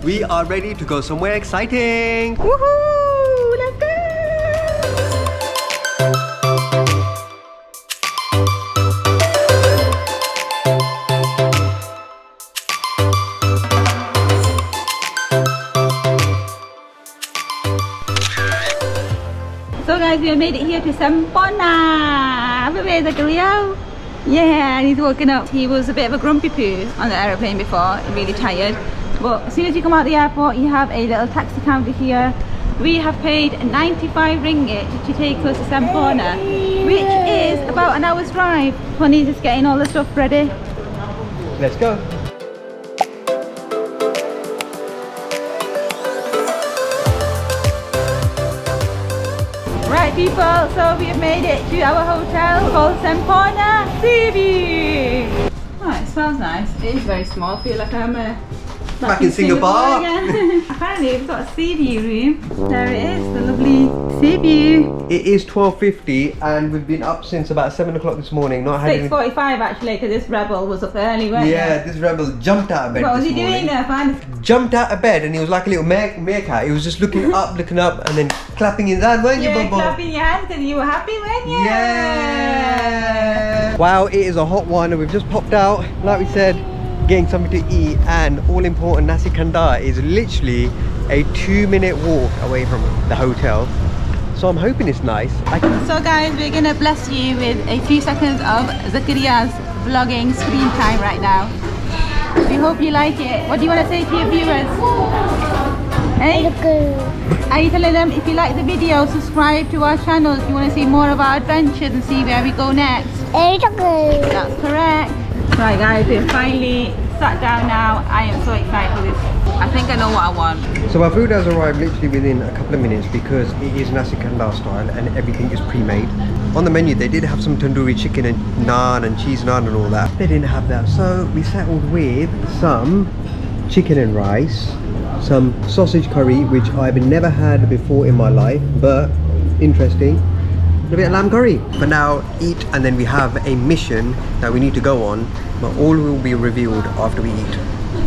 we are ready to go somewhere exciting. Woohoo! Let's go! So guys, we have made it here to Semporna. Baby Zakariya. Yeah, and he's woken up. He was a bit of a grumpy poo on the aeroplane before, really tired. But as soon as you come out the airport, you have a little taxi counter here. We have paid 95 ringgit to take us to Semporna, which is about an hour's drive. Honey's just getting all the stuff ready. Let's go. Right people, so we have made it to our hotel called Semporna Sea View. Oh, it smells nice. It is very small. I feel like I'm back in Singapore again. Apparently we've got a sea view room. There it is, the lovely sea view. It is 12:50 and we've been up since about 7 o'clock this morning. Not had 6:45 actually, because this rebel was up early, weren't Yeah, this rebel jumped out of bed. What was this he morning. doing there, Fan? Jumped out of bed and he was like a little meerkat. He was just looking up and then clapping his hand, weren't you, Yeah, Bubble? clapping your hands and you were happy, weren't you? Yeah! Wow, it is a hot one and we've just popped out, like we said, getting something to eat, and all important nasi kandar is literally a 2-minute walk away from the hotel. So I'm hoping it's nice. So guys, we're gonna bless you with a few seconds of Zakariya's vlogging screen time right now. We hope you like it. What do you want to say to your viewers? Hey? Are you telling them if you like the video, subscribe to our channel if you want to see more of our adventures and see where we go next? That's correct. Right guys, we're finally sat down now. I am so excited for this. I think I know what I want. So our food has arrived literally within a couple of minutes because it is nasi kandar style and everything is pre-made. On the menu they did have some tandoori chicken and naan and cheese naan and all that. They didn't have that, so we settled with some chicken and rice, some sausage curry, which I've never had before in my life, but interesting. A bit of lamb curry. For now, eat, and then we have a mission that we need to go on, but all will be revealed after we eat.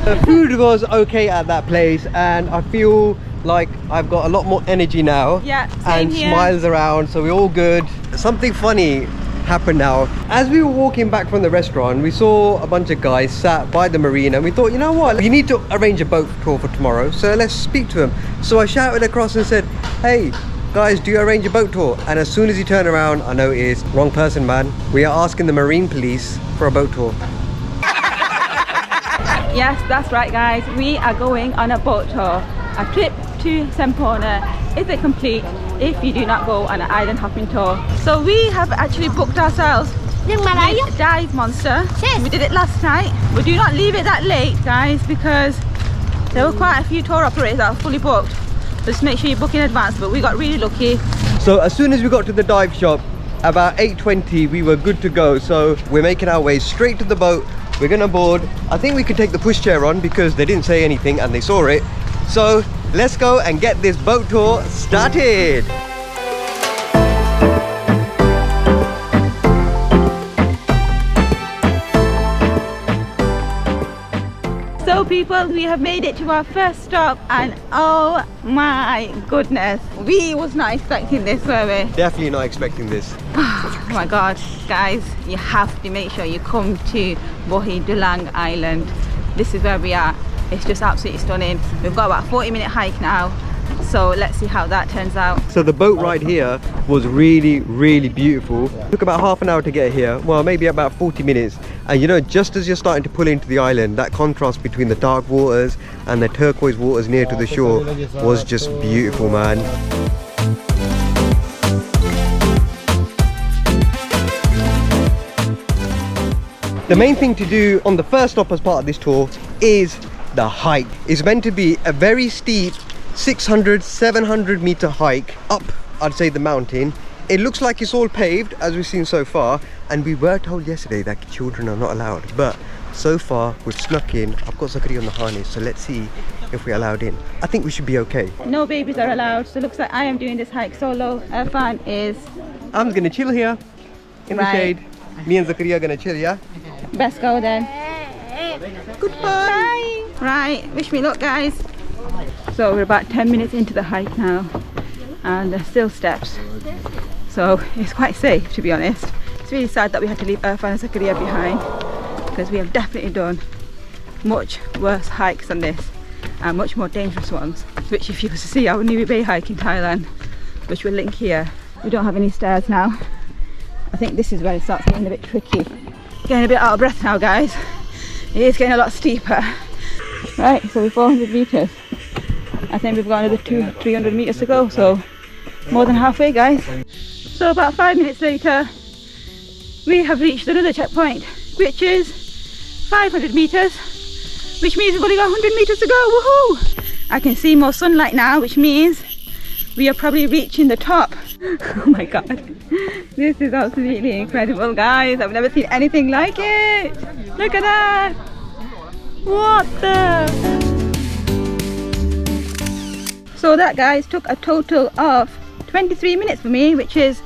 The food was okay at that place and I feel like I've got a lot more energy now. Yeah, same and here. Smiles around, so we're all good. Something funny happened now. As we were walking back from the restaurant, we saw a bunch of guys sat by the marina and we thought, you know what, we need to arrange a boat tour for tomorrow, so let's speak to them. So I shouted across and said, hey guys, do you arrange a boat tour? And as soon as he turned around, I noticed, wrong person man, we are asking the marine police for a boat tour. Yes, that's right guys, we are going on a boat tour. A trip to Semporna isn't complete if you do not go on an island hopping tour. So we have actually booked ourselves with Dive Monster. We did it last night. We do not leave it that late guys, because there were quite a few tour operators that are fully booked. Just make sure you book in advance, but we got really lucky. So as soon as we got to the dive shop, about 8:20 we were good to go. So we're making our way straight to the boat. We're gonna board. I think we could take the pushchair on because they didn't say anything and they saw it. So let's go and get this boat tour started. So people, we have made it to our first stop and oh my goodness, we was not expecting this, were we? Definitely not expecting this. Oh my god, guys, you have to make sure you come to Boheydulang Island. This is where we are. It's just absolutely stunning. We've got about a 40-minute hike now, so let's see how that turns out. So the boat ride here was really beautiful. Took about half an hour to get here, well maybe about 40 minutes. And you know, just as you're starting to pull into the island, that contrast between the dark waters and the turquoise waters near to the shore was just beautiful, man. The main thing to do on the first stop as part of this tour is the hike. It's meant to be a very steep 600-700 meter hike up, I'd say, the mountain. It looks like it's all paved as we've seen so far, and we were told yesterday that children are not allowed, but so far we've snuck in. I've got Zakariya on the harness, so let's see if we're allowed in. I think we should be okay. No babies are allowed, so it looks like I am doing this hike solo. Irfan is... I'm gonna chill here in the shade. Me and Zakariya are gonna chill, yeah? Best go then. Goodbye. Bye. Right, wish me luck guys. So we're about 10 minutes into the hike now, and there's still steps. So it's quite safe, to be honest. It's really sad that we had to leave Irfan and Zakariya behind, because we have definitely done much worse hikes than this, and much more dangerous ones, which if you were to see our Nui Bay hike in Thailand, which we'll link here, we don't have any stairs now. I think this is where it starts getting a bit tricky. Getting a bit out of breath now, guys. It is getting a lot steeper. Right, so we're 400 meters. I think we've got another 300 meters to go, so more than halfway, guys. So about 5 minutes later, we have reached another checkpoint, which is 500 meters, which means we've only got 100 meters to go. Woohoo! I can see more sunlight now, which means we are probably reaching the top. Oh my god, this is absolutely incredible, guys. I've never seen anything like it. Look at that. What the? So that, guys, took a total of 23 minutes for me, which is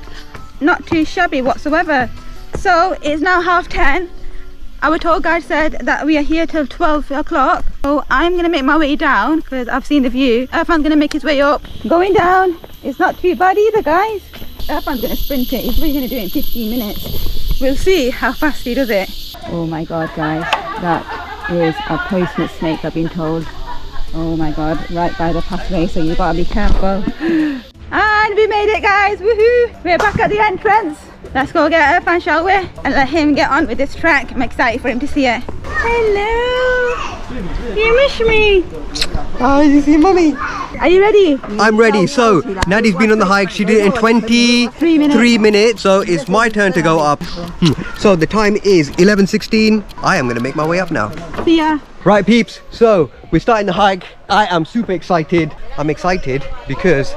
not too shabby whatsoever. So it's now 10:30. Our tour guide said that we are here till 12 o'clock. So I'm going to make my way down because I've seen the view. Irfan's going to make his way up. Going down, it's not too bad either, guys. Irfan's going to sprint it. He's really going to do it in 15 minutes. We'll see how fast he does it. Oh my god, guys. That is a poisonous snake, I've been told. Oh my god, right by the pathway, so you've got to be careful. And we made it, guys. Woohoo! We're back at the entrance. Let's go get Irfan, shall we? And let him get on with this track. I'm excited for him to see it. Hello! You miss me? Hi, you see mommy? Are you ready? I'm ready. So, Nadia's been on the hike. She did it in 23 minutes. So, it's my turn to go up. So, the time is 11:16. I am going to make my way up now. See ya. Right, peeps. So, we're starting the hike. I am super excited. I'm excited because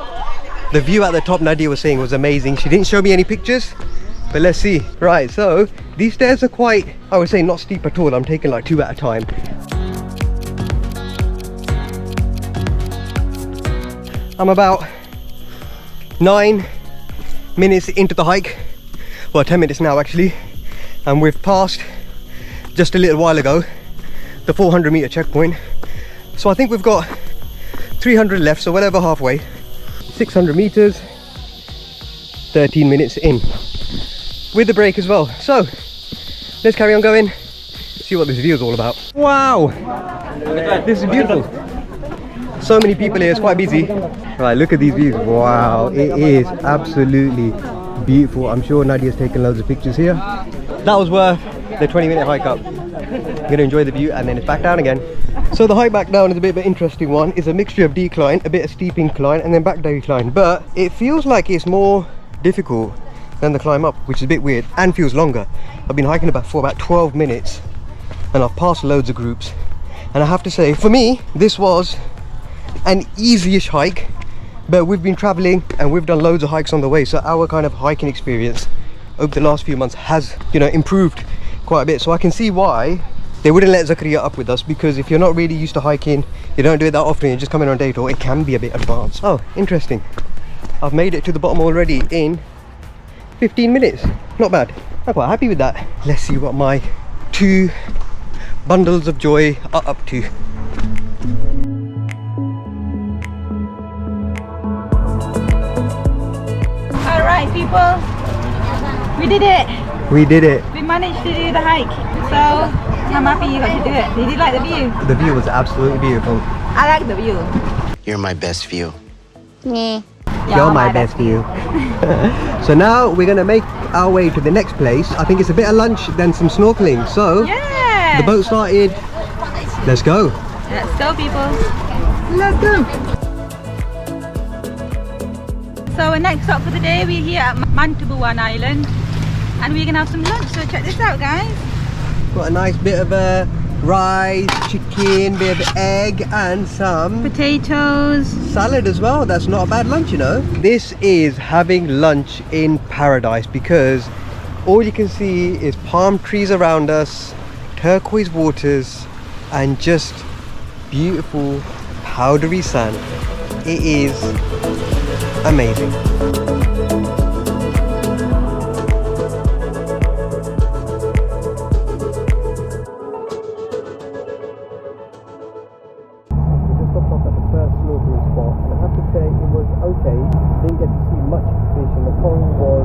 the view at the top, Nadia was saying, was amazing. She didn't show me any pictures, but let's see. Right, so these stairs are quite, I would say, not steep at all. I'm taking like 2 at a time. I'm about 9 minutes into the hike. Well, 10 minutes now actually. And we've passed just a little while ago the 400 meter checkpoint. So I think we've got 300 left, so well over halfway. 600 meters, 13 minutes in with the break as well. So let's carry on going, see what this view is all about. Wow, this is beautiful. So many people here, it's quite busy. Right, look at these views. Wow, it is absolutely beautiful. I'm sure Nadia's taken loads of pictures here. That was worth the 20-minute hike up. I'm going to enjoy the view and then it's back down again. So the hike back down is a bit of an interesting one. It's a mixture of decline, a bit of steep incline and then back decline, but it feels like it's more difficult than the climb up, which is a bit weird and feels longer. I've been hiking for about 12 minutes and I've passed loads of groups, and I have to say, for me, this was an easy-ish hike, but we've been traveling and we've done loads of hikes on the way, so our kind of hiking experience over the last few months has, you know, improved quite a bit. So I can see why they wouldn't let Zakariya up with us, because if you're not really used to hiking, you don't do it that often, you're just coming on day tour, it can be a bit advanced. Oh, interesting. I've made it to the bottom already in 15 minutes. Not bad. I'm quite happy with that. Let's see what my 2 bundles of joy are up to. Alright, people. We did it. We did it. We managed to do the hike. So I'm happy you got to do it. Did you like the view? The view was absolutely beautiful. I like the view. You're my best view. Yeah. You're my best view. So now we're going to make our way to the next place. I think it's a bit of lunch, then some snorkeling. So yeah, the boat started. Let's go. Let's go, people. Let's go. So our next stop for the day, we're here at Mantabuan Island and we're gonna have some lunch. So check this out, guys. Got a nice bit of rice, chicken, bit of egg and some Potatoes. salad as well. That's not a bad lunch, you know. This is having lunch in paradise because all you can see is palm trees around us, turquoise waters and just beautiful powdery sand. It is amazing. first snorkeling spot, and I have to say it was okay. Didn't get to see much fish, and the pond was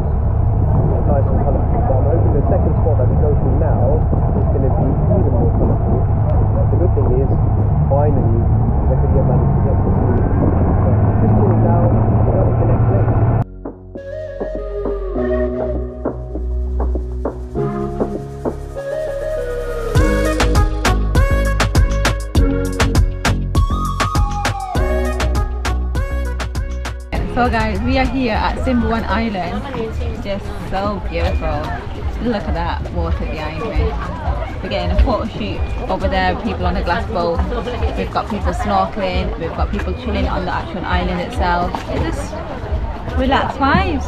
nice and colourful. So I'm hoping the second spot that we go to now is going to be even more colourful. The good thing is, finally, Zakariya managed to get to sleep. So just chilling now, on to the next place. So guys, we are here at Semporna Island. It's just so beautiful. Look at that water behind me. We're getting a photo shoot over there, people on a glass boat. We've got people snorkeling, we've got people chilling on the actual island itself. It's just relaxed vibes.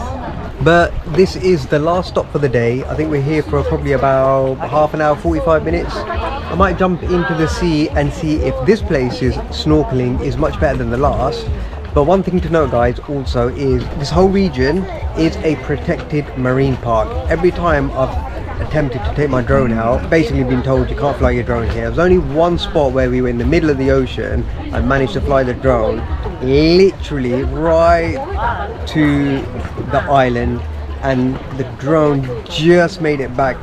But this is the last stop for the day. I think we're here for probably about half an hour, 45 minutes. I might jump into the sea and see if this place's snorkeling is much better than the last. But one thing to note, guys, also is this whole region is a protected marine park. Every time I've attempted to take my drone out, basically been told you can't fly your drone here. There's only one spot where we were in the middle of the ocean and managed to fly the drone literally right to the island, and the drone just made it back.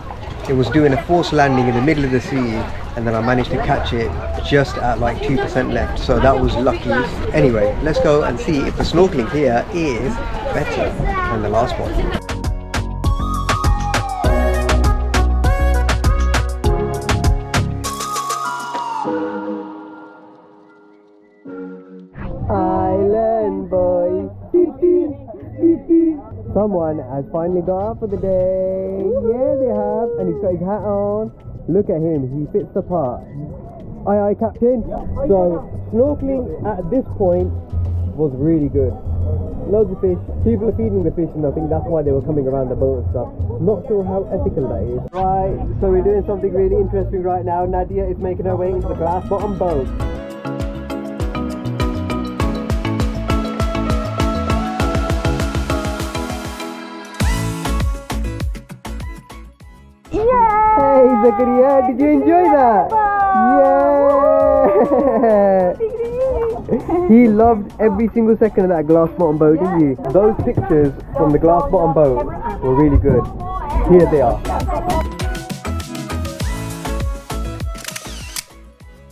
It was doing a forced landing in the middle of the sea, and then I managed to catch it just at like 2% left, so that was lucky. Anyway, let's go and see if the snorkeling here is better than the last one. Island boy. Someone has finally got up for the day. Yeah, they have, and he's got his hat on. Look at him, he fits the part. Aye aye, Captain. So snorkeling at this point was really good. Loads of fish, people are feeding the fish, and I think that's why they were coming around the boat and stuff. Not sure how ethical that is. Right, so we're doing something really interesting right now. Nadia is making her way into the glass bottom boat. Hey Zakariya, did you enjoy that? Yeah! He loved every single second of that glass bottom boat, didn't you? Those pictures from the glass bottom boat were really good. Here they are.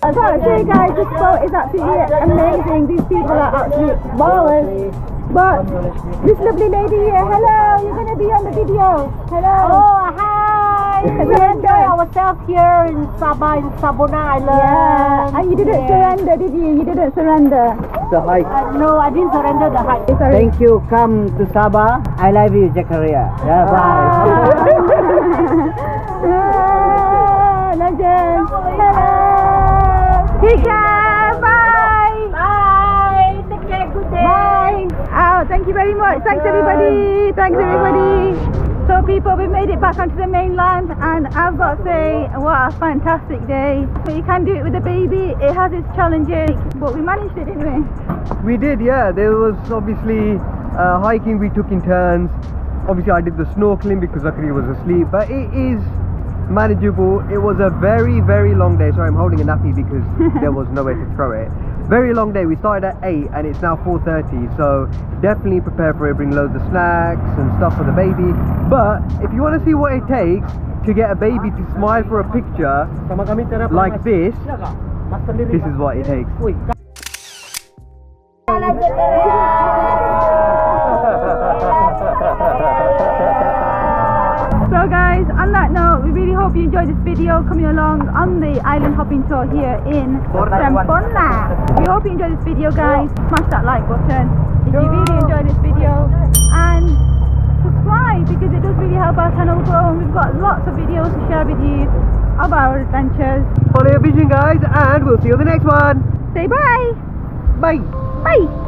I gotta say guys, this boat is absolutely amazing. These people are absolute ballers. But this lovely lady here, hello, you're gonna be on the video. Hello. Oh, hi. We enjoy ourselves here in Sabah, in Semporna Island. Yeah, and you didn't surrender, did you? You didn't surrender. The hike. No, I didn't surrender the hike. Sorry. Thank you. Come to Sabah. I love you, Zakariya. Yeah, bye. Legend. Hello. Take care. Bye. Bye. Take care. Good day. Bye. Oh, thank you very much. Thanks everybody. Thanks everybody. So people, we made it back onto the mainland, and I've got to say, what a fantastic day. So you can do it with a baby. It has its challenges, but we managed it, didn't we? We did, yeah. There was obviously hiking we took in turns. Obviously I did the snorkeling because Zakariya was asleep, but it is manageable. It was a very, very long day. Sorry, I'm holding a nappy because there was nowhere to throw it. Very long day. We started at 8 and it's now 4:30, so definitely prepare for it. Bring loads of snacks and stuff for the baby. But if you want to see what it takes to get a baby to smile for a picture like this is what it takes. So guys, on that note, we really hope you enjoyed this video coming along on the island hopping tour here in Semporna. We hope you enjoyed this video, guys. Smash that like button if you really enjoyed this video, and subscribe because it does really help our channel grow, and we've got lots of videos to share with you of our adventures. Follow your vision, guys, and we'll see you on the next one. Say bye. Bye. Bye.